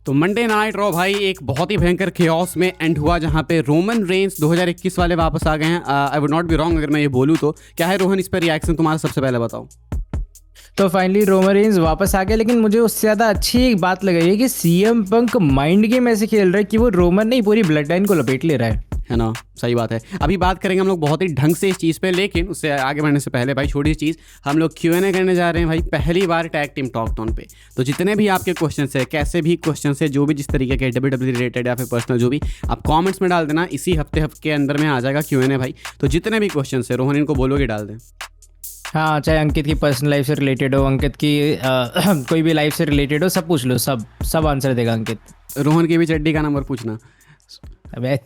तो Monday night raw भाई एक बहुत ही भयंकर केओस में एंड हुआ जहां पे रोमन रेंस 2021 वाले वापस आ गए हैं। I would not be wrong अगर मैं ये बोलूँ तो। क्या है रोहन इस पर रिएक्शन तुम्हारा, सबसे पहले बताओ। तो फाइनली रोमन रेंस वापस आ गया, लेकिन मुझे उससे ज़्यादा अच्छी एक बात लग रही है कि सीएम पंक माइंड गेम ऐसे खेल रहा है कि वो रोमन नहीं पूरी ब्लड लाइन को लपेट ले रहा है ना, सही बात है। अभी बात करेंगे हम लोग बहुत ही ढंग से इस चीज़ पे, लेकिन उससे आगे बढ़ने से पहले भाई छोटी सी चीज़, हम लोग Q&A करने जा रहे हैं भाई पहली बार टैग टीम टॉक टोन पे। तो जितने भी आपके क्वेश्चन है, कैसे भी क्वेश्चन है, जो भी जिस तरीके के WWE रिलेटेड या फिर पर्सनल जो भी, आप कमेंट्स में डाल देना। इसी हफ्ते के अंदर में आ जाएगा Q&A भाई। तो जितने भी क्वेश्चन है रोहन इनको बोलोगे डाल दें। हाँ, चाहे अंकित की पर्सनल लाइफ से रिलेटेड हो, अंकित की कोई भी लाइफ से रिलेटेड हो, सब पूछ लो, सब आंसर देगा अंकित। रोहन की भी चड्डी का नंबर पूछना। अबे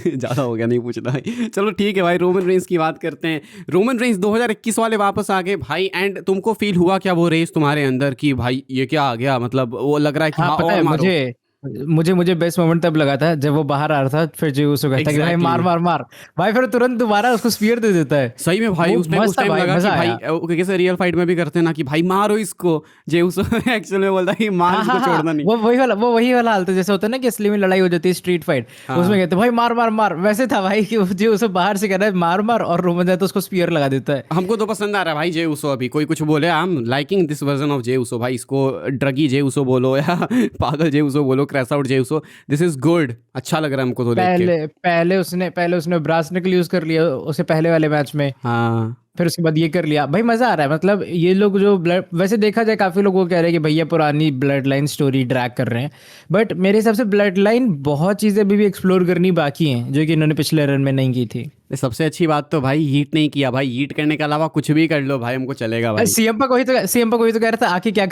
ज़्यादा हो गया, नहीं पूछना भाई। चलो ठीक है भाई, रोमन रेंस की बात करते हैं। रोमन रेंस 2021 वाले वापस आ गए भाई। एंड तुमको फील हुआ क्या वो रेस तुम्हारे अंदर कि भाई ये क्या आ गया, मतलब वो लग रहा है कि हाँ, पता है मुझे बेस्ट मोमेंट तब लगा था जब वो बाहर आ रहा था, फिर जो उसको कहता है कि भाई मार मार मार भाई, फिर तुरंत दोबारा उसको स्पीयर दे देता है। सही में भाई उस टाइम लगा कि भाई कैसे रियल फाइट में भी करते हैं ना कि भाई मारो इसको, जे उसो एक्चुअल में बोलता है कि मार इसको, छोड़ना नहीं। वो वही वाला हाल था जैसे होता है ना कि असली में लड़ाई हो जाती है स्ट्रीट फाइट, उसमें कहते भाई मार मार मार, वैसे था भाई कि जो उसे बाहर से कह रहा है मार मार और रोमन जाए तो उसको स्पीयर लगा देता है। हमको तो पसंद आ रहा है भाई जे उसो। अभी कोई कुछ बोले, I am liking this version of Jey Uso भाई। इसको ड्रगी जे उसो बोलो या पागल जे उसो बोलो, crash out J Uso, this is good. अच्छा लग रहा है हमको तो देख के। पहले उसने ब्रास निकल यूज कर लिया उसे पहले वाले मैच में, हाँ, फिर उसके बाद ये कर लिया भाई। मजा आ रहा है। मतलब ये लोग जो ब्लड, वैसे देखा जाए काफी लोग वो कह रहे हैं कि भैया पुरानी ब्लड लाइन स्टोरी ड्रैग कर रहे हैं, बट मेरे हिसाब से ब्लड लाइन बहुत चीजें अभी भी एक्सप्लोर करनी बाकी हैं जो कि इन्होंने पिछले रन में नहीं की थी। सबसे अच्छी बात तो भाई हीट नहीं किया भाई। हीट करने के अलावा कुछ भी कर लो भाई, हमको चलेगा भाई। सीएम पर कोई तो कह रहा था आके क्या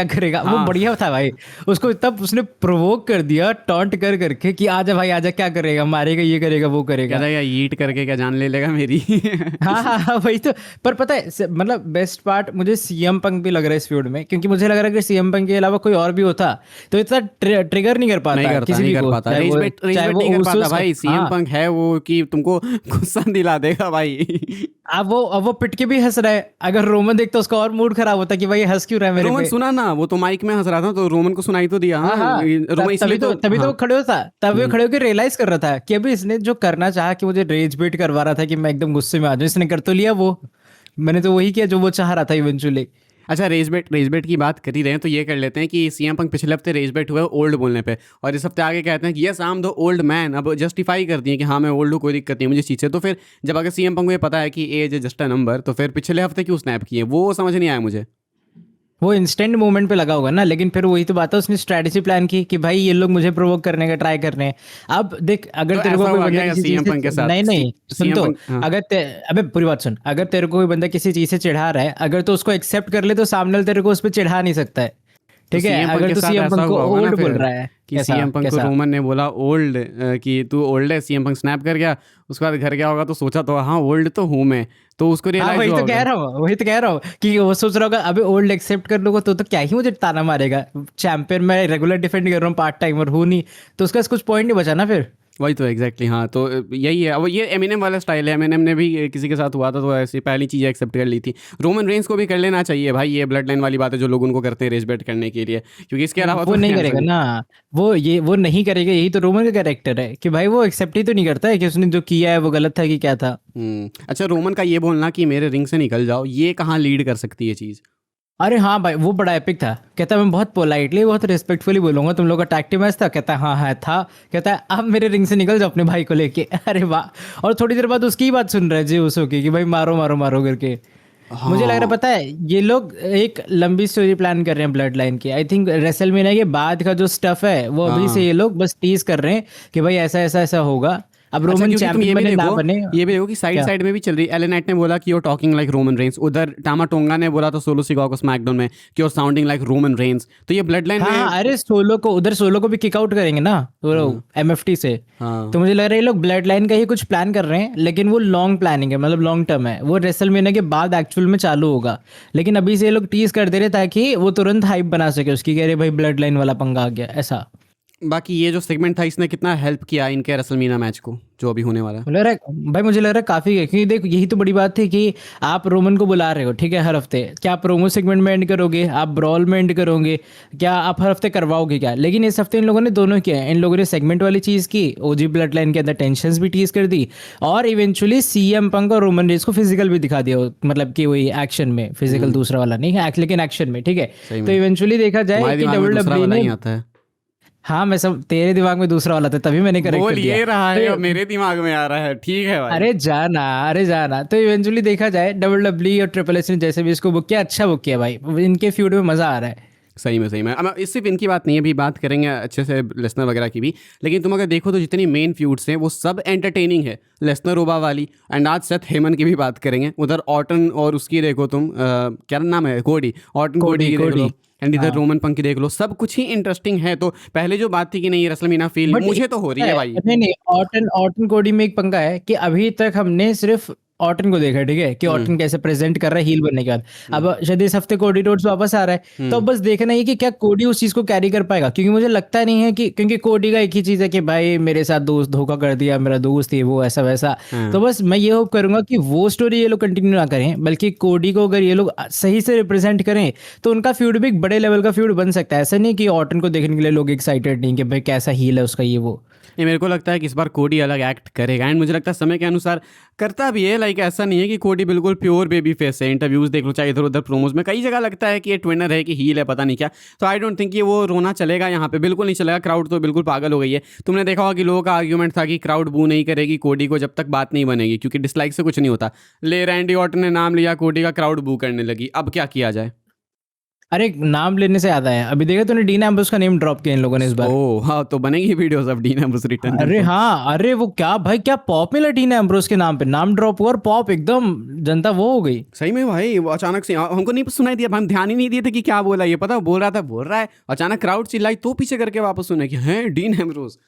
करेगा। हाँ। वो बढ़िया था भाई। उसको तब उसने प्रोवोक कर दिया टॉन्ट कर करके कि आजा भाई आजा, क्या करेगा, मारेगा, ये करेगा, वो करेगा। हीट करके क्या जान ले लेगा मेरी। हाँ वही तो। पर पता है मतलब बेस्ट पार्ट मुझे सीएम पंक भी लग रहा है इस फ्यूड में, क्योंकि मुझे लग रहा है कि सीएम पंक के अलावा कोई और भी होता तो इतना ट्रिगर नहीं कर पाता, किसी भी को, चाहे वो भाई सीएम पंक है वो कि तुमको गुस्सा दिला देगा भाई। अब वो पिट के भी हंस रहा है। अगर रोमन देखता उसका और मूड खराब होता कि भाई हंस क्यों रहा है मेरे पे। रोमन सुना ना, वो तो माइक में हंस रहा था तो रोमन को सुनाई तो दिया। हाँ, तभी तो खड़े होता, तभी वो खड़े होकर रियलाइज कर रहा था कि अभी इसने जो करना चाहा कि मुझे रेज बेट करवा रहा था कि मैं एकदम गुस्से में आ जाऊं, इसने कर तो लिया। वो मैंने तो वही किया जो वो चाह रहा था इवेंचुअली। अच्छा, रेस बेट की बात कर ही रहे हैं तो ये कर लेते हैं कि सीएम पंक पिछले हफ्ते रेस बेट हुआ है ओल्ड बोलने पे, और इस हफ्ते आगे कहते हैं कि yes I am the old man. अब जस्टिफाई कर दिए कि हाँ मैं ओल्ड हूँ, कोई दिक्कत नहीं मुझे इस चीज़ से। तो फिर जब अगर सीएम पंक को ये पता है कि एज जस्ट अ नंबर, तो फिर पिछले हफ्ते क्यों स्नैप किए, वो समझ नहीं आया मुझे। वो इंस्टेंट मूवमेंट पे लगा होगा ना, लेकिन फिर वही तो बात है, उसने स्ट्रेटजी प्लान की कि भाई ये लोग मुझे प्रोवोक करने का ट्राई कर रहे हैं। अब देख, अगर तेरे को कोई बंदा किसी चीज से नहीं सुन तो अबे पूरी बात सुन, अगर तेरे को कोई बंदा किसी चीज से चिढ़ा रहा है, अगर तो उसको एक्सेप्ट कर ले तो सामने तेरे को उस पर चिढ़ा नहीं सकता है, ठीक है। अगर तो सीएम पंक को ओल्ड बोल रहा है कि सीएम पंक को रोमन ने बोला ओल्ड कि तू ओल्ड है, सीएम पंक स्नैप कर गया, उसके बाद घर गया होगा तो सोचा तो हाँ ओल्ड तो हूँ मैं, तो उसको रियलाइज वही तो कह रहा हूँ कि वो सोच रहा होगा अबे ओल्ड एक्सेप्ट कर लूंगा तो क्या ही मुझे ताना मारेगा, चैंपियन मैं रेगुलर डिफेंड कर रहा हूँ, पार्ट टाइमर हूँ नहीं, तो उसका कुछ पॉइंट नहीं बचा ना फिर। वही तो एग्जैक्टली। हाँ, तो यही है। अब ये एमिनेम वाला स्टाइल है, एमिनेम ने भी किसी के साथ हुआ था तो ऐसी पहली चीज़ एक्सेप्ट कर ली थी। रोमन रेंस को भी कर लेना चाहिए भाई, ये ब्लड लाइन वाली बात है जो लोग उनको करते हैं रेस बेट करने के लिए, क्योंकि इसके अलावा वो नहीं करेगा ना, वो नहीं करेगा। यही तो रोमन का कैरेक्टर है कि भाई वो एक्सेप्ट ही तो नहीं करता है कि उसने जो किया है वो गलत था कि क्या था। अच्छा, रोमन का ये बोलना कि मेरे रिंग से निकल जाओ, ये कहाँ लीड कर सकती है चीज़? अरे हाँ भाई, वो बड़ा एपिक था। कहता मैं बहुत पोलाइटली बहुत रिस्पेक्टफुली बोलूंगा, तुम लोग का टैग टीम मैच था। कहता हाँ था। कहता है अब मेरे रिंग से निकल जाओ अपने भाई को लेके। अरे वाह। और थोड़ी देर बाद उसकी ही बात सुन रहे जी उसो की कि भाई मारो मारो मारो करके। हाँ। मुझे लग रहा है पता है ये लोग एक लंबी स्टोरी प्लान कर रहे हैं ब्लड लाइन की। आई थिंक रेसलमेनिया के बाद का जो स्टफ है वो अभी से ये लोग बस टीज कर रहे हैं कि भाई ऐसा ऐसा ऐसा होगा। अब रोमन चैंपियन बने ना बने, ये भी देखो कि साइड में भी चल रही है। एलन नाइट ने बोला कि you are talking like Roman Reigns, उधर टामा टोंगा ने बोला था सोलो सिकागो को स्मैकडाउन में कि you are sounding like Roman Reigns. तो ये ब्लड लाइन में अरे सोलो को भी किक आउट करेंगे ना एमएफटी से। तो मुझे लग रहा है ये लोग ब्लड लाइन का ही कुछ प्लान कर रहे हैं, लेकिन वो लॉन्ग प्लानिंग है, मतलब लॉन्ग टर्म है। वो रेसलमेनिया के बाद एक्चुअल में चालू होगा, लेकिन अभी से ये लोग टीज कर दे रहे ताकि वो तुरंत हाइप बना सके उसकी, कह रहे भाई ब्लड लाइन वाला पंगा आ गया ऐसा। बाकी ये जो सेगमेंट था इसने कितना हेल्प किया इनके रेसलमीनिया मैच को जो अभी होने वाला है? लग रहा है भाई, मुझे लग रहा है काफी है, क्योंकि देख यही तो बड़ी बात थी कि आप रोमन को बुला रहे हो, ठीक है, हर हफ्ते, क्या आप प्रोमो सेगमेंट में एंड करोगे, आप ब्रॉल में एंड करोगे, क्या आप हर हफ्ते करवाओगे क्या? लेकिन इस हफ्ते इन लोगों ने दोनों किया है। इन लोगों ने सेगमेंट वाली चीज की, ओजी ब्लड लाइन के अंदर टेंशन भी टीज कर दी, और इवेंचुअली सीएम पंक और रोमन रेस को फिजिकल भी दिखा दिया, मतलब कि वही एक्शन में, फिजिकल दूसरा वाला नहीं है, लेकिन एक्शन में, ठीक है। सही तो में इवेंचुअली देखा जाए तुम्हारे कि दिमाग में दूसरा WWE वाला ने, ही आता है। हाँ मैं सब तेरे दिमाग में दूसरा वाला था तभी मैंने करेक्ट बोल कर दिया। ये रहा है तो और मेरे दिमाग में आ रहा है, ठीक है भाई। अरे जाना, अरे जाना। तो इवेंचुअली देखा जाए WWE और ट्रिपल एच ने जैसे भी इसको बुक किया, अच्छा बुक किया भाई, इनके फ्यूड में मजा आ रहा है। सही में, सही में। अब इस सिर्फ इनकी बात नहीं है, अभी बात करेंगे अच्छे से लेसनर वगैरह की भी, लेकिन तुम अगर देखो तो जितनी मेन फ्यूड्स हैं वो सब एंटरटेनिंग है। लेसनर ओबा वाली, एंड आज सेथ हेमन की भी बात करेंगे, उधर ऑर्टन और उसकी देखो तुम, क्या नाम है, कोडी, ऑर्टन कोडी की देख लो, एंड इधर रोमन पंक की देख लो, सब कुछ ही इंटरेस्टिंग है। तो पहले जो बात थी कि नहीं रेसलमीनिया फील, बट मुझे तो हो रही है भाई। नहीं नहीं, ऑर्टन ऑर्टन कोडी में एक पंगा है कि अभी तक हमने सिर्फ ऑर्टन को देखा, ठीक है, कि ऑर्टन कैसे प्रेजेंट कर रहा है हील बनने के बाद। अब शायद इस हफ्ते कोडी रोड्स वापस आ रहा है, तो अब बस देखना ही कि क्या कोडी उस चीज को कैरी कर पाएगा, क्योंकि मुझे लगता नहीं है कि, क्योंकि कोडी का एक ही चीज है कि भाई मेरे साथ दोस्त धोखा कर दिया, मेरा दोस्त ये वो ऐसा वैसा। तो बस मैं ये होप करूंगा कि वो स्टोरी ये लोग कंटिन्यू ना करें, बल्कि कोडी को अगर ये लोग सही से रिप्रेजेंट करें तो उनका फ्यूड भी एक बड़े लेवल का फ्यूड बन सकता है। ऐसा नहीं कि ऑर्टन को देखने के लिए लोग एक्साइटेड नहीं कि भाई कैसा हील है उसका ये वो। ये मेरे को लगता है कि इस बार कोडी अलग एक्ट करेगा, एंड मुझे लगता है समय के अनुसार करता भी है। लाइक ऐसा नहीं है कि कोडी बिल्कुल प्योर बेबी फेस है। इंटरव्यूज देख लो, चाहे इधर उधर प्रोमोज में कई जगह लगता है कि ये ट्विनर है कि हील है, पता नहीं क्या। तो आई डोंट थिंक ये वो रोना चलेगा यहाँ पे, बिल्कुल नहीं चलेगा। क्राउड तो बिल्कुल पागल हो गई है। तुमने देखा होगा कि लोगों का आर्ग्यूमेंट था कि क्राउड बू नहीं करेगी कोडी को जब तक बात नहीं बनेगी, क्योंकि डिसलाइक से कुछ नहीं होता। ले रैंडी ऑर्टन ने नाम लिया कोडी का, क्राउड बू करने लगी। अब क्या किया जाए? अरे नाम लेने से याद आया, अभी देखा तूने डीन एम्ब्रोस का नेम ड्रॉप किया इन लोगों ने इस बार। ओ हाँ, तो बनेगी videos of dean Ambrose return. अरे हाँ, अरे वो क्या भाई, क्या पॉप मिला डीन एम्ब्रोस के नाम पे, नाम ड्रॉप हुआ और पॉप एकदम जनता वो हो गई। सही में भाई, वो अचानक से हमको नहीं सुनाई दिया, हम ध्यान ही नहीं दिए थे कि क्या बोला। ये पता बोल रहा है, अचानक क्राउड चिल्लाई तो पीछे करके वापस सुने कि हैं डीन एम्ब्रोस।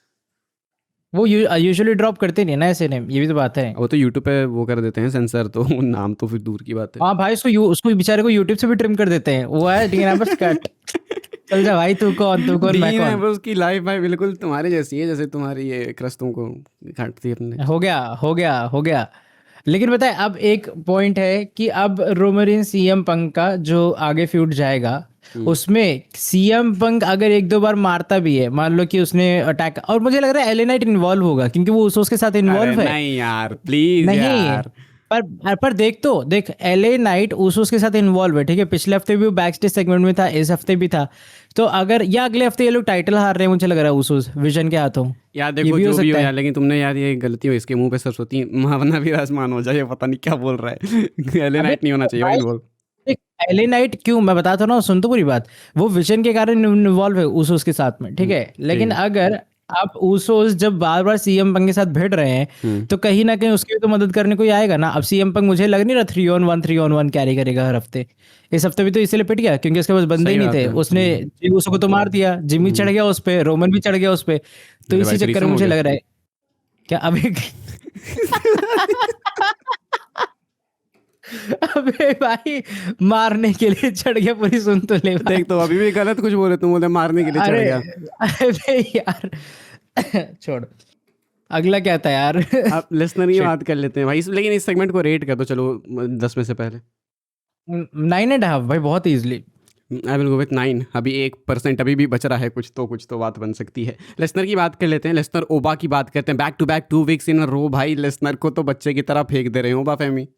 वो यूजुअली ड्रॉप करते नहीं ना ऐसे नेम, ये भी तो बात है। वो तो यूट्यूब पे वो कर देते हैं सेंसर, तो नाम तो फिर दूर की बात है। हाँ भाई, उसको बेचारे को यूट्यूब से भी ट्रिम कर देते हैं। वो है डीन एम्ब्रोस कट। चल जा भाई, तू कौन मैं डीन कौन। एम्ब्रोस की लाइफ भाई बिल्कुल तुम्हारे जैसी है, जैसे तुम्हारी ये क्रश तुमको काटती है अपने। हो गया। लेकिन बताए अब एक पॉइंट है कि अब रोमन सीएम पंक का जो आगे फ्यूड जाएगा, उसमें सीएम पंक अगर एक दो बार मारता भी है, मान लो कि उसने अटैक, और मुझे लग रहा है एलए नाइट इन्वॉल्व होगा क्योंकि वो उसके साथ इन्वॉल्व है। नहीं यार प्लीज नहीं यार। पर देख एलए नाइट उस के साथ इन्वॉल्व है, ठीक है। पिछले हफ्ते भी वो बैक स्टेज सेगमेंट में था, इस हफ्ते भी था। तो अगर या अगले हफ्ते ये लोग टाइटल हार रहे हैं, मुझे लग रहा है उस विजन के हाथों। यार देखो जो भी हो यार, लेकिन तुमने यार ये गलती हो, इसके मुंह पे सरस्वती महावना विराजमान हो जाए, पता नहीं क्या बोल रहा है। एलए नाइट नहीं होना चाहिए भाई इन्वॉल्व। एलए नाइट क्यों, मैं बताता हूँ ना, सुन तो पूरी बात। वो विजन के कारण इन्वॉल्व है उस के साथ में, ठीक है। लेकिन अगर आप ऊसोस जब बार बार सीएम पंक के साथ भिड़ रहे हैं तो कहीं ना कहीं उसकी भी तो मदद करने कोई आएगा ना। अब सीएम पंक मुझे लग नहीं रहा 3-on-1 कैरी करेगा हर हफ्ते। इस हफ्ते भी तो इसलिए पिट गया क्योंकि उसके पास बंदे ही नहीं थे। उसने ऊसो को तो मार दिया, जिमी चढ़ गया उस पे, रोमन भी चढ़ गया उस पे। तो इसी चक्कर में मुझे लग रहा है क्या अभी अबे भाई, मारने के लिए चढ़ गया, पूरी सुन तो ले। देख तो अभी भी गलत कुछ बोले तुम, बोले मारने के लिए चढ़ गया। अरे यार छोड़, अगला क्या था यार। आप लिसनर की बात कर लेते हैं भाई, लेकिन इस सेगमेंट को रेट कर दो चलो 10 में से पहले। 9.5 भाई, बहुत easily. I will go with 9। अभी 1% अभी भी बच रहा है, कुछ तो बात बन सकती है। लेसनर की बात कर लेते हैं, लेसनर ओबा की बात करते हैं। Back to back 2 weeks in a row भाई, लेसनर को तो बच्चे की तरह फेंक दे रहे हैं ओबा फैमी।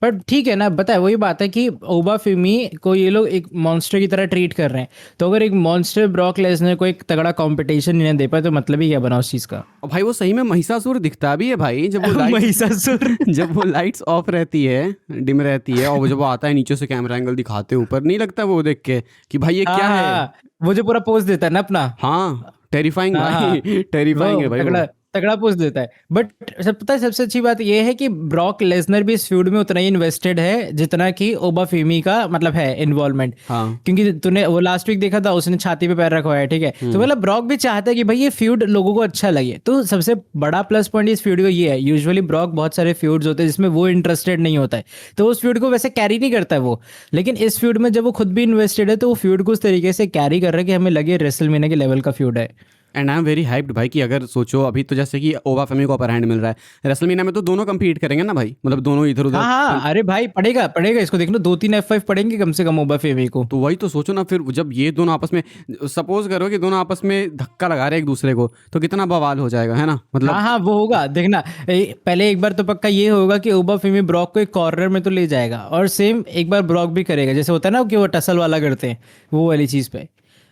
पर ठीक है ना, बताए वही बात है कि ओबा फिमी को ये लोग एक मॉन्स्टर की तरह ट्रीट कर रहे हैं। तो अगर एक मॉन्स्टर ब्रॉक लेसनर को एक तगड़ा कंपटीशन इन्हें दे पाए तो मतलब ही क्या बना उस चीज का। और भाई वो सही में महिषासुर दिखता भी है भाई, जब वो महिषासुर जब वो लाइट्स ऑफ रहती है, डिम रहती है, और जब वो आता है नीचे से कैमरा एंगल दिखाते हैं ऊपर, नहीं लगता वो देख के कि भाई ये क्या है? वो जो पूरा पोज देता है ना अपना, हाँ टेरिफाइंग भाई, टेरिफाइंग है भाई वो। तगड़ा पोज देता है। बट सब पता है, सबसे अच्छी बात ये है कि ब्रॉक लेसनर भी इस फ्यूड में उतना ही इन्वेस्टेड है जितना कि ओबा फेमी का मतलब है इन्वॉल्वमेंट। हाँ। क्योंकि तूने वो लास्ट वीक देखा था, उसने छाती पे पैर रखा हुआ है, ठीक है, तो मतलब ब्रॉक भी चाहता है कि भाई ये फ्यूड लोगों को अच्छा लगे। तो सबसे बड़ा प्लस पॉइंट इस फ्यूड को ये है, यूजुअली ब्रॉक बहुत सारे फ्यूड्स होते हैं जिसमें वो इंटरेस्टेड नहीं होता है, तो उस फ्यूड को वैसे कैरी नहीं करता है वो। लेकिन इस फ्यूड में जब वो खुद भी इन्वेस्टेड है तो वो फ्यूड को उस तरीके से कैरी कर रहा है कि हमें लगे रेसलमेनिया के लेवल का फ्यूड है। And I am very hyped भाई कि अगर सोचो अभी तो जैसे कि ओबा फेमी को अपर हैंड मिल रहा है, रेसलमेनिया में तो दोनों compete करेंगे ना भाई, मतलब दोनों इधर उधर। हाँ हाँ, अरे भाई पड़ेगा पड़ेगा, इसको देखना 2-3 F5 पड़ेंगे कम से कम ओबा फेमी को। तो वही तो सोचो ना, फिर जब ये दोनों आपस में, सपोज करो कि दोनों आपस में धक्का लगा रहे हैं एक दूसरे को, तो कितना बवाल हो जाएगा, है ना, मतलब। हाँ हाँ, वो होगा देखना। पहले एक बार तो पक्का ये होगा कि ओबा फेमी ब्रॉक को एक कॉर्नर में तो ले जाएगा, और सेम एक बार ब्रॉक भी करेगा, जैसे होता है ना कि वो टसल वाला करते हैं, वो वाली चीज़ पे।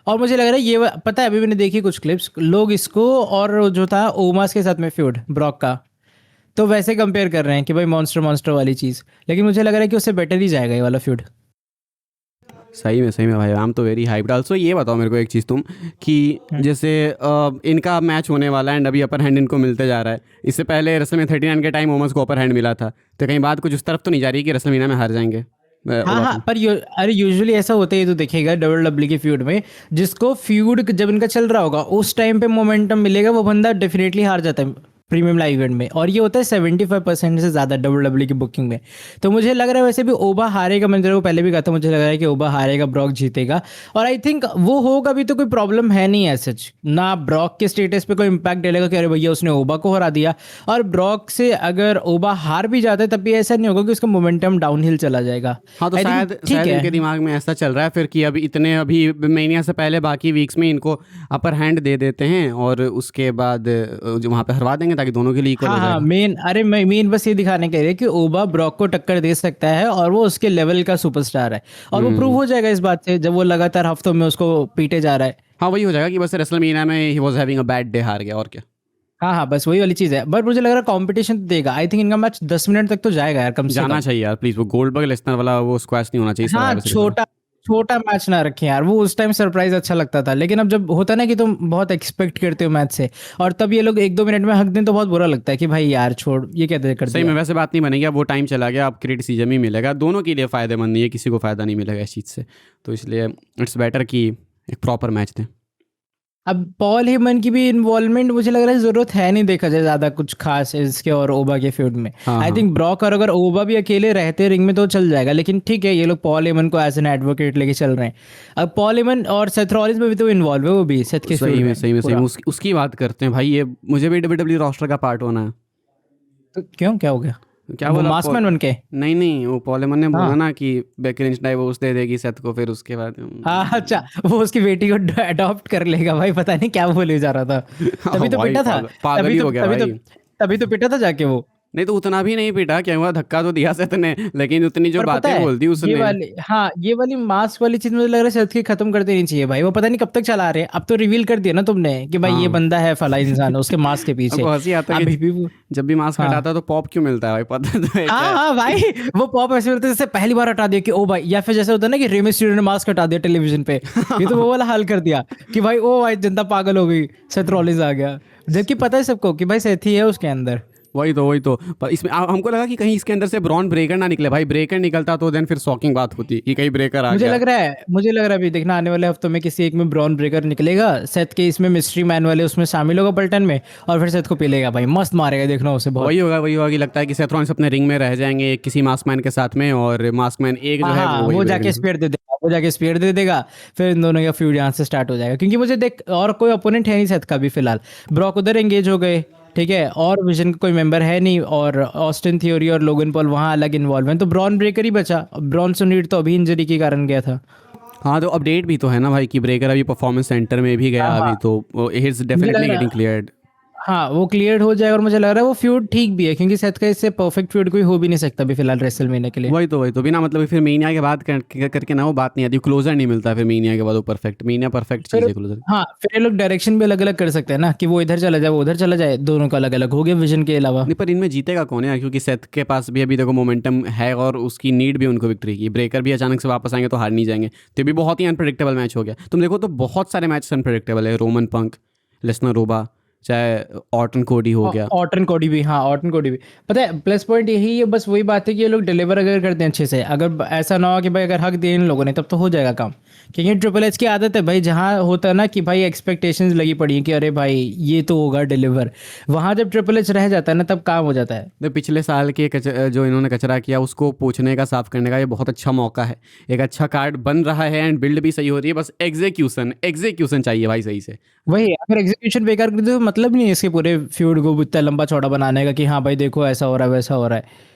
और मुझे लग रहा है पता है, अभी मैंने देखी कुछ क्लिप्स, लोग इसको और जो था ओमास के साथ में फ्यूड ब्रॉक का, तो वैसे कंपेयर कर रहे हैं कि भाई मॉन्स्टर मॉन्स्टर वाली चीज़। लेकिन मुझे लग रहा है कि उससे बेटर ही जाएगा ये वाला फ्यूड। सही में भाई, आई एम तो वेरी हाइप्ड ऑल्सो। ये बताओ मेरे को एक चीज़ तुम, कि जैसे इनका मैच होने वाला है एंड अभी अपर हैंड इनको मिलते जा रहा है, इससे पहले रेसलमेनिया 39 के टाइम ओमस को अपर हैंड मिला था, तो कहीं बात कुछ उस तरफ तो नहीं जा रही कि रेसलमेनिया में हार जाएंगे हाँ हाँ, पर अरे यूजुअली ऐसा होता है, ये तो देखेगा WWE के फ्यूड में, जिसको फ्यूड जब इनका चल रहा होगा उस टाइम पे मोमेंटम मिलेगा, वो बंदा डेफिनेटली हार जाता है प्रीमियम लाइव इवेंट में, और ये होता है 75% से ज़्यादा WWE की बुकिंग में। तो मुझे लग रहा है वैसे भी ओबा हारेगा, मैंने तेरे को पहले भी कहा था, मुझे लग रहा है कि ओबा हारेगा, ब्रॉक जीतेगा। और आई थिंक वो होगा भी तो कोई प्रॉब्लम है नहीं है सच ना, ब्रॉक के स्टेटस पे कोई इम्पैक्ट डालेगा कि अरे भैया उसने ओबा को हरा दिया। और ब्रॉक से अगर ओबा हार भी जाता है तब भी ऐसा नहीं होगा कि उसका मोमेंटम डाउनहिल चला जाएगा। हाँ, तो I think शायद ठीक है। इनके दिमाग में ऐसा चल रहा है फिर कि अभी महीनिया से पहले बाकी वीक्स में इनको अपर हैंड दे देते हैं, और उसके बाद जो वहाँ पे हरवा देंगे ताकि दोनों के लिए इक्वल हो हाँ जाएगा। मेन बस ये दिखाने के लिए कि ओबा ब्रॉक को टक्कर दे सकता है और वो उसके लेवल का सुपरस्टार है, और वो प्रूव हो जाएगा इस बात से जब वो लगातार हफ्तों में उसको पीटे जा रहा है। हाँ, वही हो जाएगा कि बस रेसलमेनिया में he was having a bad day, हार गया और क्या। हाँ हाँ, बस वही वाली चीज़ है। बट मुझे लग रहा है कंपटीशन तो देगा, आई थिंक इनका मैच 10 मिनट तक तो जाएगा यार, कम से जाना कम। चाहिए यार प्लीज, वो गोल्डबर्ग लेसनर वाला वो स्क्वैश नहीं होना चाहिए हाँ, Survivor Series वाला। छोटा छोटा मैच ना रखें यार, वो उस टाइम सरप्राइज अच्छा लगता था, लेकिन अब जब होता है ना कि तुम बहुत एक्सपेक्ट करते हो मैच से, और तब ये लोग 1-2 मिनट में हक दें तो बहुत बुरा लगता है कि भाई यार छोड़, ये क्या कर सही दिया। में वैसे बात नहीं बनेगी, अब वो टाइम चला गया, अब क्रिटिसिज्म ही मिलेगा, दोनों के लिए फ़ायदेमंद नहीं है, किसी को फ़ायदा नहीं मिलेगा इस चीज़ से, तो इसलिए इट्स बेटर कि एक प्रॉपर मैच दें। अब पॉल हेमन की भी इन्वॉल्वमेंट मुझे लग रहा है जरूरत है नहीं, देखा जाए ज़्यादा कुछ खास इसके और ओबा के फ्यूड में। हाँ, आई हाँ। थिंक ब्रॉक और अगर ओबा भी अकेले रहते रिंग में तो चल जाएगा, लेकिन ठीक है ये लोग पॉल हेमन को एज एन एडवोकेट लेके चल रहे हैं। अब पॉल हेमन और सेथ रॉलिंस में भी तो इन्वॉल्व है, वो भी सेथ के फ्यूड में सही पूरा। में उसकी बात करते हैं भाई, ये मुझे भी WWE रोस्टर का पार्ट होना है। तो क्यों, क्या हो गया? क्या वो बोला मास्कमैन बन के? नहीं, वो पॉल हेमन ने बोला हाँ ना कि बेकी लिंच डाइवोर्स दे देगी सेथ को, फिर उसके बाद हाँ, अच्छा वो उसकी बेटी को अडॉप्ट कर लेगा भाई, पता नहीं क्या बोले जा रहा था। तभी तो भाई, पिटा था, पागल ही हो गया भाई। तभी तो पिटा था जाके वो। नहीं तो उतना भी नहीं पीटा, क्या हुआ, धक्का तो दिया सेथ ने, लेकिन उतनी जो पर पता बातें है बोल दी उसने। ये वाली मास्क वाली चीज मुझे लग रहा है सेथ की खत्म कर देनी चाहिए भाई, वो पता नहीं कब तक चला रहे हैं। अब तो रिवील कर दिया ना तुमने कि भाई ये बंदा है फला इंसान उसके मास्क के पीछे। अब हंसी आता है अभी कि भी जब भी मास्क हटाता है तो पॉप क्यों मिलता है भाई, पता तो है हाँ क्या? हाँ भाई, वो पॉप ऐसे होते जैसे पहली बार हटा दिया कि ओ भाई, या फिर जैसे होता है ना कि रेमी स्टीरियो ने मास्क हटा दिया टेलीविजन पे, ये तो वो वाला हाल कर दिया कि भाई ओ भाई जनता पागल हो गई, सेथ रॉलिंस आ गया, जबकि पता है सबको कि भाई सेथ ही है उसके अंदर। वही तो पर इसमें हमको लगा कि कहीं इसके अंदर से ब्रॉन ब्रेकर ना निकले भाई, ब्रेकर निकलता तो देन फिर शॉकिंग बात होती कि कहीं ब्रेकर आ मुझे गया। लग रहा है अभी देखना आने वाले हफ्तों में किसी एक में ब्रॉन ब्रेकर निकलेगा, सेथ के इसमें मिस्ट्री मैन वाले उसमें शामिल होगा पलटन में, और फिर सेथ को पिलेगा भाई, मस्त मारेगा, देखना उसे बहुत। वही होगा कि लगता है कि सेथ रॉलिंस अपने रिंग में रह जाएंगे किसी मास्कमैन के साथ में, और मास्कमैन एक जो है हाँ, वो वही वो ब्रेकर जाके स्पीयर दे देगा, वो जाके स्पीयर दे देगा, फिर इन दोनों का फ्यूड यहाँ से स्टार्ट हो जाएगा। क्योंकि मुझे देख और कोई ओपोनेंट है नहीं सेथ का भी फिलहाल, ब्रॉक उधर एंगेज हो गए, ठीक है, और विजन का कोई मेंबर है नहीं, और ऑस्टिन थ्योरी और लोगन पॉल वहाँ अलग इन्वॉल्व हैं, तो ब्रॉन ब्रेकर ही बचा। ब्रॉनसन रीड तो अभी इंजरी के कारण गया था। हाँ, तो अपडेट भी तो है ना भाई कि ब्रेकर अभी परफॉर्मेंस सेंटर में भी गया हाँ अभी, हाँ, तो इट्स मुझे डेफिनेटली लग रहा गेटिंग क्लियर्ड। हाँ वो क्लियर हो जाएगा, और मुझे लग रहा है वो फ्यूड ठीक भी है, क्योंकि सेथ का इससे परफेक्ट फ्यूड कोई हो भी नहीं सकता अभी फिलहाल रेसलमेनिया के लिए। वही तो बिना मतलब फिर मीनिया के बाद करके ना वो बात नहीं आती, क्लोजर नहीं मिलता फिर मीनिया के बाद, वो परफेक्ट मीनिया परफेक्ट चीज़ फिर है क्लोजर। हाँ, फिर ये लोग डायरेक्शन भी अलग अलग कर सकते हैं ना, कि वो इधर चला जाए वो उधर चला जाए, दोनों का अलग अलग हो गया विजन के अलावा। नहीं, पर इनमें जीतेगा कौन है, क्योंकि सेथ के पास भी अभी देखो मोमेंटम है और उसकी नीड भी उनको विक्ट्री की, ब्रेकर भी अचानक से वापस आएंगे तो हार नहीं जाएंगे, तो ये भी बहुत ही अनप्रेडिक्टेबल मैच हो गया। तुम देखो तो बहुत सारे मैच अनप्रेडिक्टेबल है, रोमन पंक, लेसनर रोबा, चाहे ऑर्टन कोडी हो गया। ऑर्टन कोडी भी, हाँ ऑर्टन कोडी भी। पता है प्लस पॉइंट यही है, बस वही बात है कि ये लोग डिलीवर अगर करते हैं अच्छे से, अगर ऐसा ना हो कि भाई अगर हक दिए इन लोगों ने तब तो हो जाएगा काम। क्योंकि ट्रिपल एच की आदत है भाई, जहाँ होता है ना कि भाई एक्सपेक्टेशंस लगी पड़ी है कि अरे भाई ये तो होगा डिलीवर, वहाँ जब ट्रिपल एच रह जाता है ना तब काम हो जाता है। तो पिछले साल के जो इन्होंने कचरा किया उसको पोंछने का, साफ करने का ये बहुत अच्छा मौका है। एक अच्छा कार्ड बन रहा है एंड बिल्ड भी सही हो रही है, बस एग्जीक्यूशन चाहिए भाई सही से। वही, अगर एग्जीक्यूशन बेकार कर दे तो मतलब नहीं है इसके पूरे फ्यूड को इतना लंबा चौड़ा बनाने का कि हाँ भाई देखो ऐसा हो रहा है वैसा हो रहा है।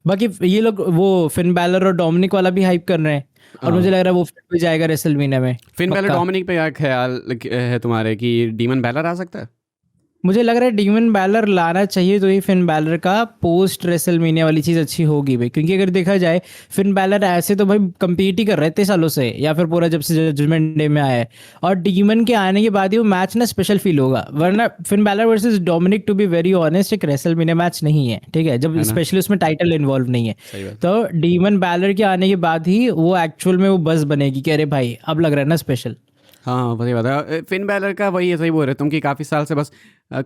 बाकी ये लोग वो फिन बैलर और डोमिनिक वाला भी हाइप कर रहे हैं, और मुझे लग रहा है वो फिर भी जाएगा रेसलमेनिया में। फिन बैलर पक्का। डोमिनिक पे क्या ख्याल है तुम्हारे कि डीमन बैलर आ सकता है? मुझे लग रहा है डीमन बैलर लाना चाहिए, तो ये फिन बैलर का पोस्ट रेसलमेनिया वाली चीज़ अच्छी होगी भाई। क्योंकि अगर देखा जाए फिन बैलर ऐसे तो भाई कंपीट ही कर रहे थे सालों से, या फिर पूरा जब से जजमेंट डे में आया है, और डीमन के आने के बाद ही वो मैच ना स्पेशल फील होगा। वरना Finn Balor versus Dominik to be very honest एक रेसलमेनिया मैच नहीं है, ठीक है, जब स्पेशली उसमें टाइटल इन्वॉल्व नहीं है। सही बात। तो डीमन बैलर के आने के बाद ही वो एक्चुअल में वो बस बनेगी कि अरे भाई अब लग रहा है ना स्पेशल। हाँ वही बात है। फिन बैलर का वही सही बोल रहे तुम कि काफ़ी साल से बस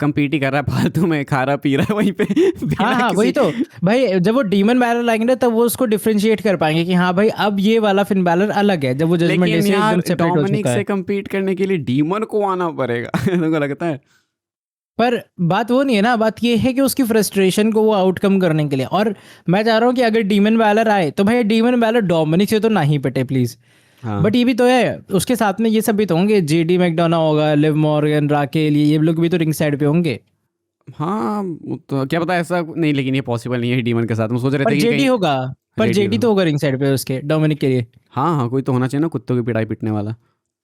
कंपीट ही कर रहा है, फालतू में खा रहा पी रहा है वहीं पे बिना हाँ किसी- वही तो भाई, जब वो डीमन बैलर लाएंगे ना तब वो उसको डिफरेंशिएट कर पाएंगे कि हाँ भाई अब ये वाला फिन बैलर अलग है, जब वो जजमेंट डे लेकिन से यार एकदम सेपरेट हो डोमिनिक चुका से है। compete करने के लिए डीमन को आना पड़ेगा तुमको लगता है? पर बात वो नहीं है ना, बात ये है कि उसकी फ्रस्ट्रेशन को वो आउटकम करने के लिए, और मैं चाह रहा हूँ कि अगर डीमन बैलर आए तो भाई डीमन बैलर डोमिनिक से तो ना ही पटे प्लीज। हाँ बट ये भी तो है, उसके साथ में ये सब भी तो होंगे, जेडी मैकडोना होगा, लिव मॉर्गन, राकेल, ये लोग भी तो रिंग साइड पे होंगे। हाँ वो तो क्या पता ऐसा नहीं, लेकिन ये पॉसिबल नहीं है डीमन के साथ। हम सोच रहे पर थे कि जेडी कहीं होगा, पर JD जेडी तो होगा रिंग साइड पे उसके डोमिनिक के लिए। हाँ हाँ कोई तो होना चाहिए ना कुत्तों की पिटाई पिटने वाला।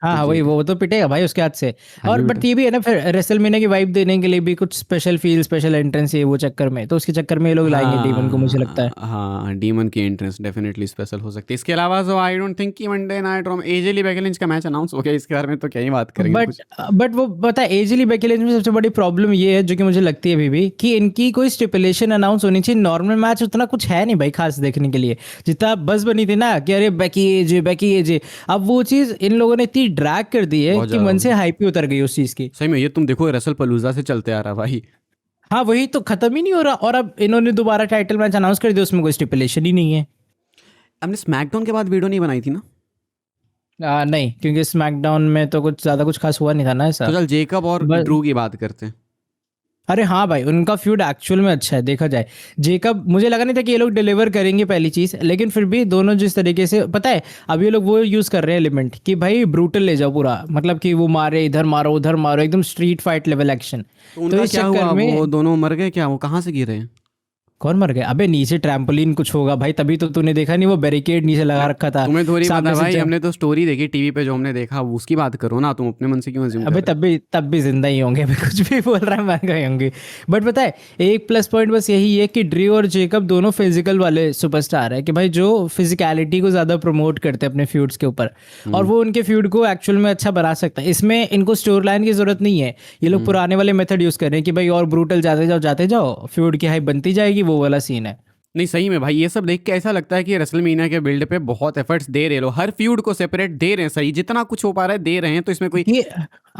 हाँ तो हाँ वही, JD वो तो पिटेगा भाई उसके हाथ से। हाँ और जी बट ये भी है ना, फिर रेसलमेनिया की वाइब देने के लिए भी कुछ स्पेशल फील, स्पेशल एंट्रेंस ये वो चक्कर में, तो उसके चक्कर में ये लोग लाएंगे डीमन को, मुझे लगता है। हाँ डीमन की एंट्रेंस डेफिनेटली स्पेशल हो सकती है। इसके अलावा जो आई डोंट थिंक कि मंडे नाइट रॉ एजे ली बेकी लिंच का मैच अनाउंस हो गया, इसके बारे में तो क्या ही बात करेंगे बट कुछ। बट वो पता है एजिली बेकी लिंच में सबसे बड़ी प्रॉब्लम ये है जो कि मुझे लगती है अभी भी, कि इनकी कोई स्टिपुलेशन अनाउंस होनी चाहिए। नॉर्मल मैच उतना कुछ है नहीं भाई खास देखने के लिए, जितना बस बनी थी ना कि अरे बेकी एजे, अब वो चीज़ इन लोगों ने इतनी ड्रैग कर दी है बहुत कि ज़्यादा मन से हाइप ही उतर गई उस चीज़ की। सही में ये तुम देखो रेसल पलूजा से चलते आ रहा भाई। हाँ वही तो, खत्म ही नहीं हो रहा, और अब इन्होंने दोबारा टाइटल मैच अनाउंस कर दिया, उसमें कोई स्टिपुलेशन ही नहीं है। हमने स्मैकडाउन के बाद वीडियो नहीं बनाई थी ना? नहीं, क्योंकि स्मैकडाउन में तो कुछ ज़्यादा कुछ खास हुआ नहीं था ना ऐसा। तो चल जेकब और बस- ड्रू की बात करते हैं। अरे हाँ भाई, उनका फ्यूड एक्चुअल में अच्छा है देखा जाए। जेकब, मुझे लगा नहीं था कि ये लोग डिलीवर करेंगे पहली चीज़, लेकिन फिर भी दोनों जिस तरीके से, पता है अब ये लोग वो यूज़ कर रहे हैं एलिमेंट कि भाई ब्रूटल ले जाओ पूरा, मतलब कि वो मारे इधर मारो उधर मारो, एकदम स्ट्रीट फाइट लेवल एक्शन। तो उनका इस क्या चक्कर हुआ? में वो दोनों मर गए क्या? वो कहाँ से गिरे हैं? कौन मर गया? अबे नीचे ट्रैम्पोलिन कुछ होगा भाई, तभी तो तूने देखा नहीं, वो बैरिकेड नीचे लगा रखा था। तुम्हें थोड़ी सामने पता से भाई, जंप- हमने तो स्टोरी देखी टीवी पे, जो हमने देखा उसकी बात करो ना, तुम अपने मन से क्यों assume कर अबे रहे तब भी जिंदा ही होंगे, अभी कुछ भी बोल रहा है मैं गए होंगे। बट पता है एक प्लस पॉइंट बस यही है कि ड्रू और जेकब दोनों फिजिकल वाले सुपरस्टार है, कि भाई जो फिजिकलिटी को ज़्यादा प्रमोट करते हैं अपने फ्यूड्स के ऊपर, और वो उनके फ्यूड को एक्चुअल में अच्छा बना सकता है। इसमें इनको स्टोरी लाइन की जरूरत नहीं है, ये लोग पुराने वाले मेथड यूज़ कर रहे हैं कि भाई और ब्रूटल जाते जाओ फ्यूड की हाइप बनती जाएगी, वो वाला सीन है। नहीं सही में भाई ये सब देख के ऐसा लगता है कि रेसलमेनिया के बिल्ड पे बहुत एफर्ट्स दे रहे लोग, हर फ्यूड को सेपरेट दे रहे हैं, सही जितना कुछ हो पा रहा है दे रहे हैं। तो इसमें कोई ये,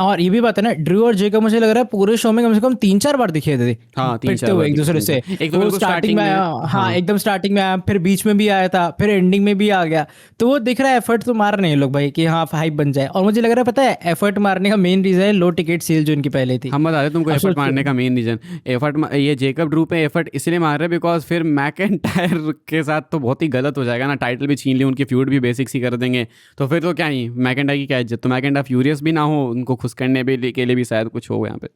और ये भी बात है ना, ड्रू और जेकब मुझे लग रहा है पूरे शो में कम से कम 3-4 बार दिखे थे हाँ, 3-4 पिटते हुए बार एक दूसरे दिखे से। थे। एक तो वो बिल्कुल स्टार्टिंग में starting आया, में, हाँ हाँ। एकदम स्टार्टिंग में आया, फिर बीच में भी आया था, फिर एंडिंग में भी आ गया। तो वो दिख रहा है एफर्ट तो मार रहे हैं लोग भाई कि हाँ हाइप बन जाए। और मुझे लग रहा है पता है एफर्ट मारने का मेन रीजन है लो टिकट सेल जो इनकी पहले थी। हम बता दें तुमको अब एफर्ट सोचो। मारने का मेन रीजन, ये जेकब ड्रू पे एफर्ट इसलिए मार रहे हैं बिकॉज फिर मैकेंटायर के साथ तो बहुत ही गलत हो जाएगा ना, टाइटल भी छीन ली, उनकी फ्यूड भी बेसिक्स ही कर देंगे, तो फिर तो क्या ही मैकेंटायर की क्या इज्जत। तो मैकेंटायर फ्यूरियस भी ना हो, उनको खुश करने भी के लिए भी शायद कुछ हो यहाँ पे।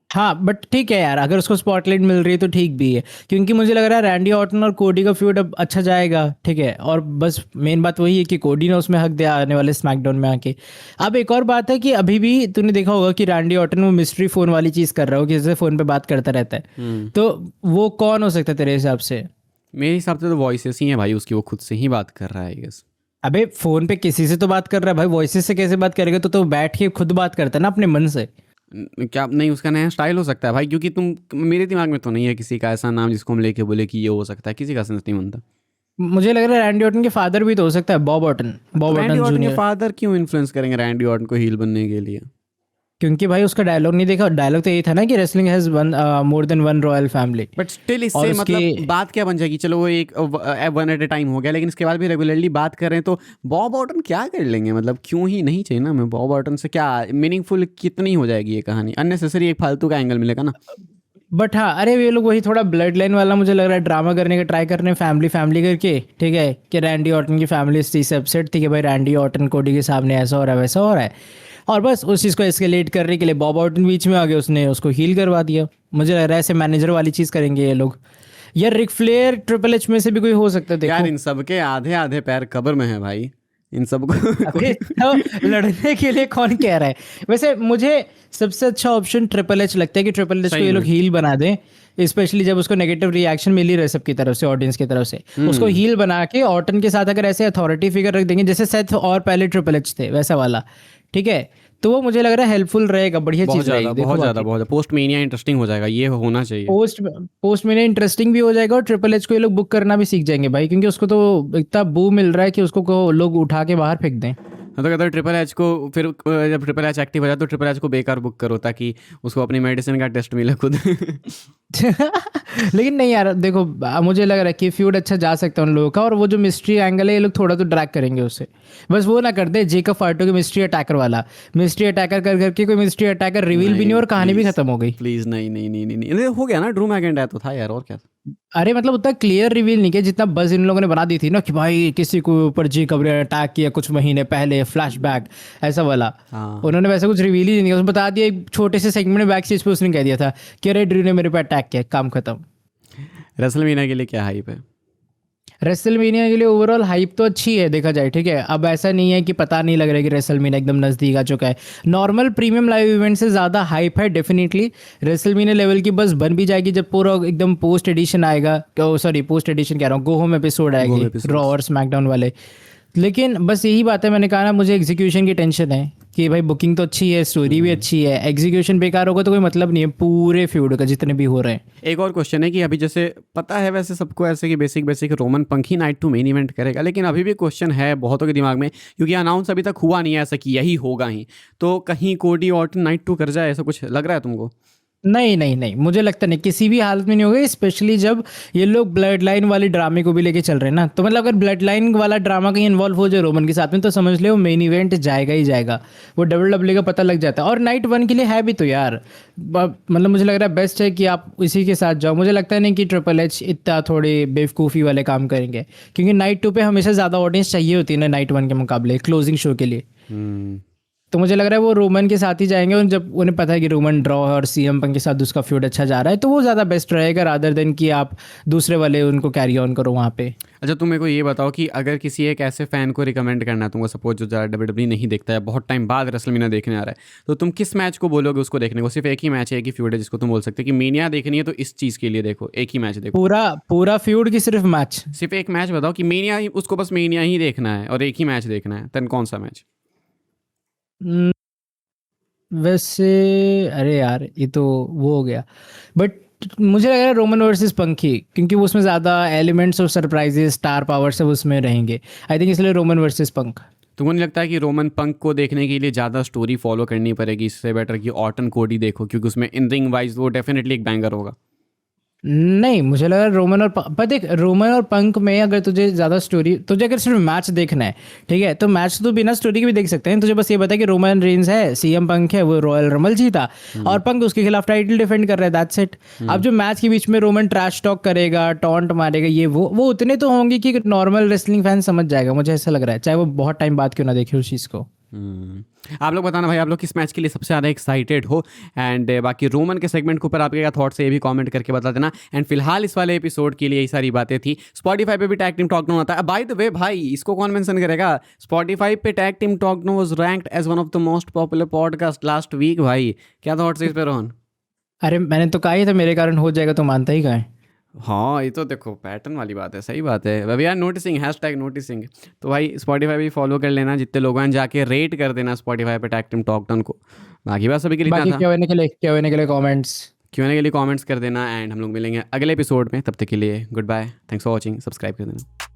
हाँ बट ठीक है यार, अगर उसको स्पॉटलाइट मिल रही है तो ठीक भी है, क्योंकि मुझे लग रहा है रैंडी ऑर्टन और कोडी का फ्यूड अब अच्छा जाएगा, ठीक है। और बस मेन बात वही है कि कोडी ने उसमें हक दिया आने वाले स्मैकडाउन में आके। अब एक और बात है कि अभी भी तूने देखा होगा कि रैंडी ऑर्टन वो मिस्ट्री फोन वाली चीज़ कर रहा हो, कि जैसे फोन पे बात करता रहता है, तो वो कौन हो सकता है तेरे हिसाब से? मेरे हिसाब से तो वॉइसेस ही है भाई उसकी, वो खुद से ही बात कर रहा है आई गेस। अबे फोन पे किसी से तो बात कर रहा है भाई, वॉइसेस से कैसे बात करेगा? तो बैठ के खुद बात करता है ना अपने मन से। क्या नहीं उसका नया स्टाइल हो सकता है भाई, क्योंकि तुम, मेरे दिमाग में तो नहीं है किसी का ऐसा नाम जिसको हम लेके बोले कि ये हो सकता है, किसी का सेंस नहीं बनता। मुझे लग रहा है रैंडी ऑर्टन के फादर भी तो हो सकता है, बॉब ऑर्टन रैंडी ऑर्टन के जूनियर। फादर क्यों इन्फ्लुएंस करेंगे रैंडी ऑर्टन को हील बनने के लिए? क्योंकि भाई उसका डायलॉग नहीं देखा, डायलॉग तो यही था ना कि wrestling has one more than one royal family. But still और इससे उसके मतलब बात क्या बन जाएगी, चलो वो एक वन एट ए टाइम हो गया, लेकिन इसके बाद भी रेगुलरली बात कर रहे हैं तो बॉब ऑर्टन क्या कर लेंगे, मतलब क्यों ही नहीं चाहिए ना, मैं बॉब ऑर्टन से क्या मीनिंगफुल कितनी हो जाएगी ये कहानी, अननेसेसरी एक फालतू का एंगल मिलेगा ना। बट हाँ, अरे ये लोग वही थोड़ा ब्लड लाइन वाला मुझे लग रहा है ड्रामा करने का ट्राई कर रहे हैं, फैमिली फैमिली करके, ठीक है, कि रैंडी ऑर्टन की फैमिली इस चीज़ से अपसेट थी कि भाई रैंडी ऑर्टन कोडी के सामने ऐसा हो रहा है वैसा हो रहा है, और बस उस चीज़ को एस्केलेट करने के लिए बॉब ऑर्टन बीच में आ गया, उसने उसको हील करवा दिया। मुझे लग रहा है ऐसे मैनेजर वाली चीज़ करेंगे ये लोग। यार रिक फ्लेयर ट्रिपल एच में से भी कोई हो सकता है यार देखो। इन सब के आधे आधे पैर कब्र में है भाई, इन सबको अबे तो लड़ने के लिए कौन कह रहा है? वैसे मुझे सबसे अच्छा ऑप्शन ट्रिपल एच लगता है कि ट्रिपल एच को सही ये लोग में। हील बना दें, स्पेशली जब उसको नेगेटिव रिएक्शन मिल ही रहा है सबकी तरफ से, ऑडियंस की तरफ से, उसको हील बना के ऑर्टन के साथ अगर ऐसे अथॉरिटी फिगर रख देंगे जैसे सेथ और पहले ट्रिपल एच थे वैसा वाला, ठीक है, तो वो मुझे लग रहा है हेल्पफुल रहेगा, बढ़िया बहुत चीज़ ज़्यादा रहेगी। देखो बहुत ज़्यादा बाकी बहुत ज़्यादा पोस्ट मीनिया इंटरेस्टिंग हो जाएगा, ये होना चाहिए। पोस्ट में इंटरेस्टिंग भी हो जाएगा, और ट्रिपल एच को ये लोग बुक करना भी सीख जाएंगे भाई, क्योंकि उसको तो इतना बू मिल रहा है कि उसको को लोग उठा के बाहर फेंक दें। मैं तो कहता हूँ ट्रिपल एच को फिर जब ट्रिपल एच एक्टिव हो जाए तो ट्रिपल एच को बेकार बुक करो ताकि उसको अपनी मेडिसिन का टेस्ट मिले खुद। लेकिन नहीं यार देखो, मुझे लग रहा है कि फ्यूड अच्छा जा सकता है उन लोगों का, और वो जो मिस्ट्री एंगल है ये लोग थोड़ा तो ड्रैग करेंगे उससे, बस वो ना कर दे जेकब फार्टो के मिस्ट्री अटैकर वाला, मिस्ट्री अटैकर कर करके कोई मिस्ट्री अटैकर रिवील भी नहीं और कहानी भी खत्म हो गई। प्लीज नहीं नहीं नहीं नहीं नहीं, हो गया ना, ड्रू मैकिंटायर तो था यार, और क्या। अरे मतलब उतना क्लियर रिवील नहीं किया जितना बस इन लोगों ने बना दी थी ना कि भाई किसी को ऊपर जेकब ने अटैक किया कुछ महीने पहले, फ्लैशबैक ऐसा वाला। हाँ उन्होंने वैसा कुछ रिवील ही नहीं किया, उसने बता दिया एक छोटे से सेगमेंट में बैक स्टेज पे उसने कह दिया था कि अरे ड्रू ने मेरे पे अटैक किया, काम खत्म। रेसलमेनिया के लिए क्या हाइप है? रेसलमेनिया के लिए ओवरऑल हाइप तो अच्छी है देखा जाए, ठीक है, अब ऐसा नहीं है कि पता नहीं लग रहा है कि रेसलमेनिया एकदम नज़दीक आ चुका है। नॉर्मल प्रीमियम लाइव इवेंट से ज़्यादा हाइप है डेफिनेटली, रेसलमेनिया लेवल की बस बन भी जाएगी जब पूरा एकदम पोस्ट एडिशन आएगा, सॉरी पोस्ट एडिशन कह रहा हूँ, गो होम एपिसोड आएगी रॉ और स्मैकडाउन वाले। लेकिन बस यही बात है, मैंने कहा ना मुझे एग्जीक्यूशन की टेंशन है कि भाई बुकिंग तो अच्छी है, स्टोरी भी अच्छी है, एग्जीक्यूशन बेकार होगा तो कोई मतलब नहीं है पूरे फ्यूड का जितने भी हो रहे हैं। एक और क्वेश्चन है कि अभी जैसे पता है वैसे सबको ऐसे कि बेसिक बेसिक रोमन पंक ही नाइट टू मेन इवेंट करेगा, लेकिन अभी भी क्वेश्चन है बहुतों के दिमाग में क्योंकि अनाउंस अभी तक हुआ नहीं है ऐसा कि यही होगा ही, तो कहीं कोडी ऑर्टन नाइट टू कर जाए, ऐसा कुछ लग रहा है तुमको? नहीं नहीं नहीं, मुझे लगता नहीं किसी भी हालत में नहीं होगा, स्पेशली जब ये लोग ब्लड लाइन वाले ड्रामे को भी लेके चल रहे हैं ना, तो मतलब अगर ब्लड लाइन वाला ड्रामा कहीं इन्वॉल्व हो जाए रोमन के साथ में तो समझ ले वो मेन इवेंट जाएगा ही जाएगा, वो WWE का पता लग जाता है। और नाइट 1 के लिए है भी तो यार, मतलब मुझे लग रहा है बेस्ट है कि आप इसी के साथ जाओ। मुझे लगता है नहीं कि ट्रिपल एच इतना थोड़े बेवकूफ़ी वाले काम करेंगे, क्योंकि नाइट 2 पे हमेशा ज़्यादा ऑडियंस चाहिए होती है ना नाइट 1 के मुकाबले क्लोजिंग शो के लिए। तो मुझे लग रहा है वो रोमन के साथ ही जाएंगे, और जब उन्हें पता है कि रोमन ड्रॉ है और CM पंक के साथ उसका फ्यूड अच्छा जा रहा है तो वो ज़्यादा बेस्ट रहेगा रादर देन कि आप दूसरे वाले उनको कैरी ऑन करो वहाँ पे। अच्छा तुम मेरे को ये बताओ कि अगर किसी एक ऐसे फ़ैन को रिकमेंड करना है तुमको, सपोज जो ज़्यादा WWE नहीं देखता है, बहुत टाइम बाद रेसलमेनिया देखने आ रहा है, तो तुम किस मैच को बोलोगे उसको देखने को? सिर्फ एक ही मैच है, एक ही फ्यूड है जिसको तुम बोल सकते हो कि मेनिया देखनी है तो इस चीज़ के लिए देखो, एक ही मैच देखो? पूरा पूरा फ्यूड की सिर्फ मैच? सिर्फ एक मैच बताओ कि मेनिया ही, उसको बस मेनिया ही देखना है और एक ही मैच देखना है, तन कौन सा मैच? वैसे अरे यार ये तो वो हो गया, बट मुझे लग रहा है रोमन वर्सेस पंक ही, क्योंकि वो उसमें ज़्यादा एलिमेंट्स और सरप्राइजेस स्टार पावर सब उसमें रहेंगे, आई थिंक इसलिए रोमन वर्सेस पंक। तुमको नहीं लगता है कि रोमन पंक को देखने के लिए ज़्यादा स्टोरी फॉलो करनी पड़ेगी? इससे बेटर कि ऑर्टन कोडी देखो, क्योंकि उसमें इन रिंग वाइज वो डेफिनेटली एक बैंगर होगा। नहीं मुझे लगा रोमन और पर देख रोमन और पंक में अगर तुझे ज़्यादा स्टोरी, तुझे अगर सिर्फ मैच देखना है ठीक है, तो मैच तो बिना स्टोरी के भी देख सकते हैं। तुझे बस ये बता कि रोमन रेंज है, CM पंक है, वो रॉयल रमल जीता और पंक उसके खिलाफ टाइटल डिफेंड कर रहा है, दैट्स इट। अब जो मैच के बीच में रोमन ट्रैश टॉक करेगा, टॉन्ट मारेगा, ये वो उतने तो होंगे कि नॉर्मल रेसलिंग फैन समझ जाएगा, मुझे ऐसा लग रहा है, चाहे वो बहुत टाइम बाद क्यों ना देखे उस चीज़ को। आप लोग बताना भाई आप लोग किस मैच के लिए सबसे ज़्यादा एक्साइटेड हो, एंड बाकी रोमन के सेगमेंट के ऊपर आपके क्या थॉट्स है ये भी कमेंट करके बता देना। एंड फिलहाल इस वाले एपिसोड के लिए यही सारी बातें थी। स्पॉटिफाई पे भी टैग टीम टॉक नो आता है, बाय द वे भाई इसको कौन मेंशन करेगा, स्पॉटिफाई पे tag team talk no was ranked as one of the most popular podcast last week. भाई क्या थॉट्स है इस पे रोहन? अरे मैंने तो कहा ही था मेरे कारण हो जाएगा, तो मानता ही कहाँ है। हाँ ये तो देखो पैटर्न वाली बात है, सही बात है, we are noticing, hashtag noticing. तो भाई स्पॉटिफाई भी फॉलो कर लेना, जितने लोग हैं जाके रेट कर देना स्पॉटिफाई पे टैग टीम टॉक डाउन को। बाकी बात सभी के लिए बाकी था, क्या होने के लिए कमेंट्स Q&A के लिए कमेंट्स कर देना, एंड हम लोग मिलेंगे अगले एपिसोड में, तब तक के लिए good bye, thanks for watching, subscribe कर देना।